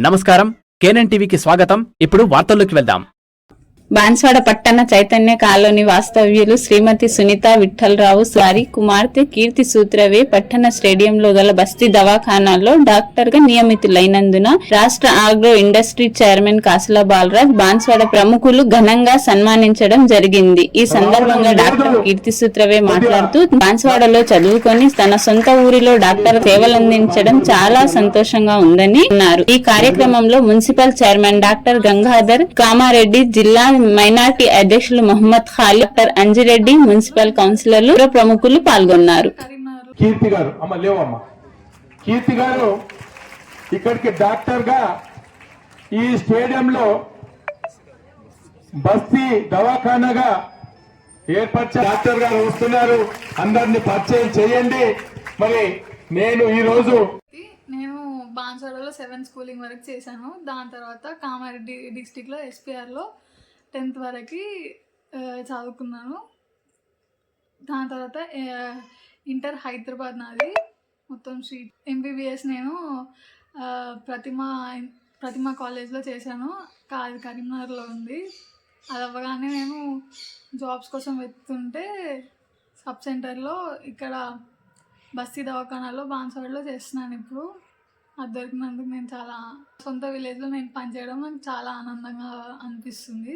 నమస్కారం, కేఎన్ఎన్ టీవీకి స్వాగతం. ఇప్పుడు వార్తల్లోకి వెళ్దాం. బాన్స్వాడ పట్టణ చైతన్య కాలనీ వాస్తవ్యులు శ్రీమతి సునీత విఠలరావు వారి కుమార్తె కీర్తి సూత్రవే పట్టణ స్టేడియంలో గల బస్తీ దవాఖానాలో డాక్టర్ గా నియమితులైనందున రాష్ట్ర ఆగ్రో ఇండస్ట్రీ చైర్మన్ కాసుల బాలరాజ్ బాన్స్వాడ ప్రముఖులు ఘనంగా సన్మానించడం జరిగింది. ఈ సందర్భంగా డాక్టర్ కీర్తి సూత్రవే మాట్లాడుతూ బాన్స్వాడలో చదువుకొని తన సొంత ఊరిలో డాక్టర్ సేవలందించడం చాలా సంతోషంగా ఉందని అన్నారు. ఈ కార్యక్రమంలో municipal chairman doctor Gangadhar Kamareddy, జిల్లా మైనార్టీ అధ్యక్షులు మహమ్మద్ ఖాళీ, డాక్టర్ అంజిరెడ్డి, మున్సిపల్ కౌన్సిలర్లు, ప్రముఖులు పాల్గొన్నారు. కీర్తి గారు కీర్తి గారు ఇక్కడికి డాక్టర్ గా ఈ స్టేడియంలో బస్తీ దవాఖానాగా ఏర్పరిచే డాక్టర్ గారు వస్తున్నారు. అందరిని పరిచయం చేయండి. మరి నేను బాన్స్వాడలో 7th స్కూలింగ్ వరకు చేశాను. దాని తర్వాత కామారెడ్డి డిస్టిక్లో SPRలో 10th వరకు చదువుకున్నాను. దాని తర్వాత ఇంటర్ హైదరాబాద్ నాది మొత్తం సీట్. MBBS నేను ప్రతిమ కాలేజ్లో చేశాను. అది కరీంనగర్లో ఉంది. అది అవ్వగానే నేను జాబ్స్ కోసం వెతుకుతుంటే సబ్ సెంటర్లో ఇక్కడ బస్తీ దవాఖానాలో బాన్స్వాడలో చేస్తున్నాను. ఇప్పుడు అది దొరికినందుకు నేను చాలా సొంత విలేజ్లో నేను పనిచేయడం నాకు చాలా ఆనందంగా అనిపిస్తుంది.